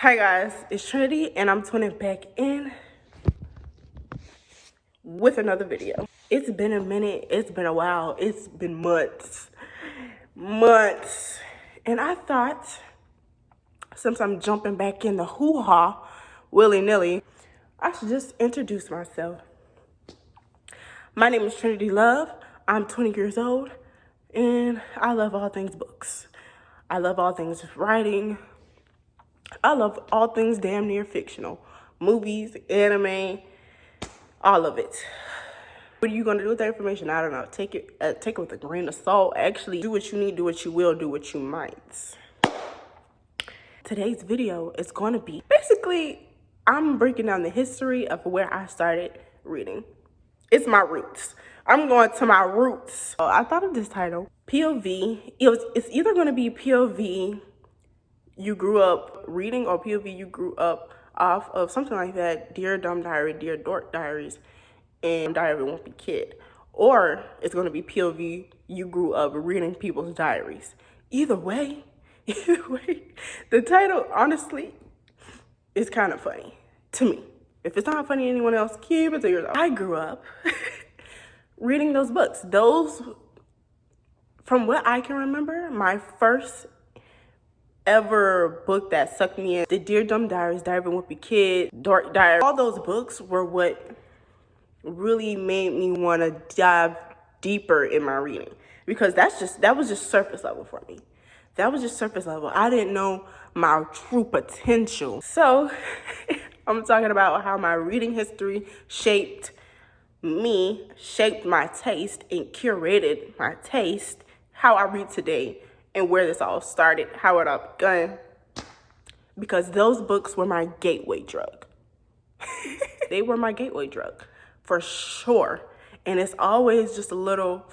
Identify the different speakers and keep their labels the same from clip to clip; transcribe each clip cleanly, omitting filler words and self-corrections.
Speaker 1: Hi guys, it's Trinity and I'm tuning back in with another video. It's been a minute, it's been a while, it's been months. And I thought, since I'm jumping back in the hoo-ha willy-nilly, I should just introduce myself. My name is Trinity Love, I'm 20 years old, and I love all things books. I love all things writing. I love all things damn near fictional. Movies, anime, all of it. What are you gonna do with that information? I don't know. Take it with a grain of salt. Actually, do what you need, do what you will, do what you might. Today's video is gonna be, basically, I'm breaking down the history of where I started reading. It's my roots. I'm going to my roots. I thought of this title, POV. It's either gonna be POV you grew up reading or POV you grew up off of, something like that. Dear Dumb Diary, Dear Dork Diaries, and Diary of a Wimpy Kid. Or it's going to be POV you grew up reading people's diaries. Either way, the title, honestly, is kind of funny to me. If it's not funny to anyone else, keep it to yourself. I grew up reading those books. Those, from what I can remember, my first ever book that sucked me in, the Dear Dumb Diaries, Diary of a Wimpy Kid, Dork Diary, all those books were what really made me want to dive deeper in my reading, because that was just surface level for me. That was just surface level. I didn't know my true potential. So I'm talking about how my reading history shaped me, shaped my taste, and curated my taste, how I read today, and where this all started, how it all begun, because those books were my gateway drug. They were my gateway drug, for sure. And it's always just a little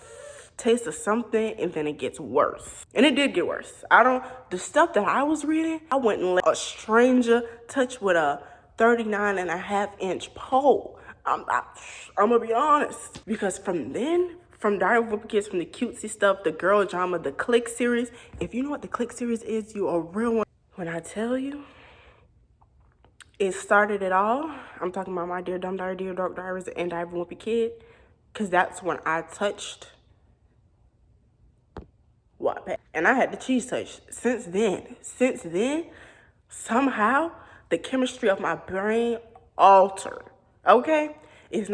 Speaker 1: taste of something, and then it gets worse. And it did get worse. The stuff that I was reading, I wouldn't let a stranger touch with a 39.5-inch pole. I'm gonna be honest. Because from Diary of Wimpy Kids, from the cutesy stuff, the girl drama, the Click series. If you know what the Click series is, you a real one. When I tell you, it started it all. I'm talking about my Dear Dumb Diary, Dear Dark Diaries, and Diary of a Wimpy Kid, because that's when I touched Wattpad. And I had the cheese touch. Since then, somehow, the chemistry of my brain altered, okay? It's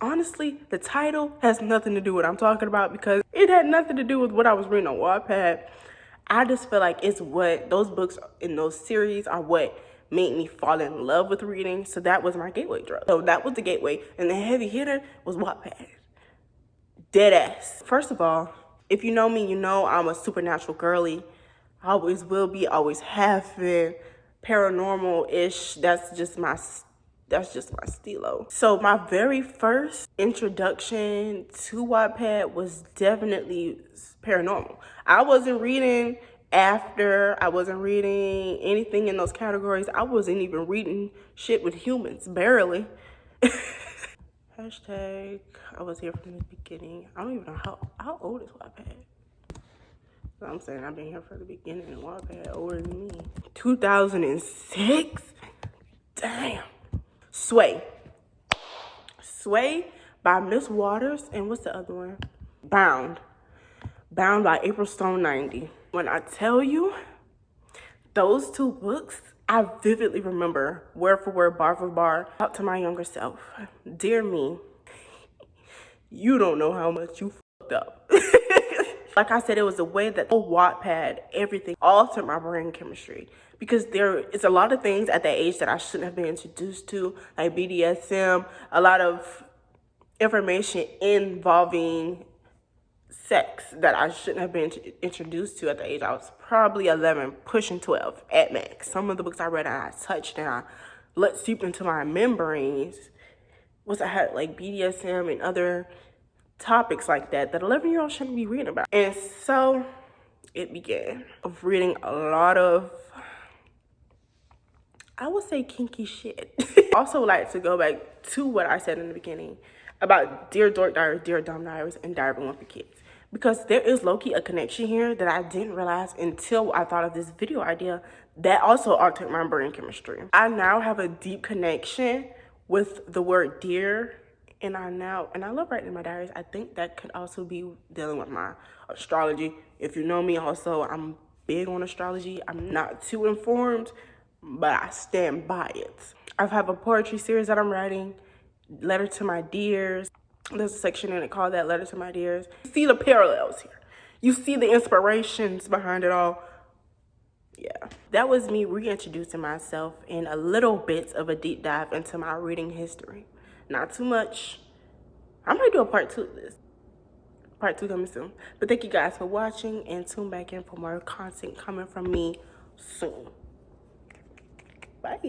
Speaker 1: honestly, the title has nothing to do with what I'm talking about, because it had nothing to do with what I was reading on Wattpad. I just feel like it's what those books in those series are what made me fall in love with reading. So that was my gateway drug. So that was the gateway. And the heavy hitter was Wattpad. Dead ass. First of all, if you know me, you know I'm a supernatural girly. I always will be, always have been. Paranormal-ish. That's just my stilo. So my very first introduction to Wattpad was definitely paranormal. I wasn't reading I wasn't reading anything in those categories. I wasn't even reading shit with humans, barely. Hashtag, I was here from the beginning. I don't even know how old is Wattpad? So I'm saying I've been here from the beginning, and Wattpad older than me. 2006? Damn. Sway by Miss Waters, and what's the other one? Bound by April Stone 90. When I tell you, those two books, I vividly remember word for word, bar for bar. Out to my younger self, dear me, you don't know how much you fucked up. Like I said, it was the way that Wattpad, everything altered my brain chemistry. Because there is a lot of things at that age that I shouldn't have been introduced to, like BDSM, a lot of information involving sex that I shouldn't have been introduced to at the age I was probably 11, pushing 12 at max. Some of the books I read and I touched and I let seep into my memories was I had like BDSM and other topics like that 11-year-olds shouldn't be reading about. And so it began of reading a lot of, I would say, kinky shit. Also like to go back to what I said in the beginning about Dear Dork Diaries, Dear Dumb Diaries, and Diary of a Wimpy Kids. because there is low-key a connection here that I didn't realize until I thought of this video idea that also altered my brain chemistry. I now have a deep connection with the word dear, and I love writing in my diaries. I think that could also be dealing with my astrology. If you know me, also, I'm big on astrology. I'm not too informed, but I stand by it. I have a poetry series that I'm writing, Letter to My Dears. There's a section in it called that, Letter to My Dears. You see the parallels here. You see the inspirations behind it all. Yeah, that was me reintroducing myself and a little bit of a deep dive into my reading history. Not too much. I might do a part 2 of this. Part 2 coming soon. But thank you guys for watching, and tune back in for more content coming from me soon. Bye.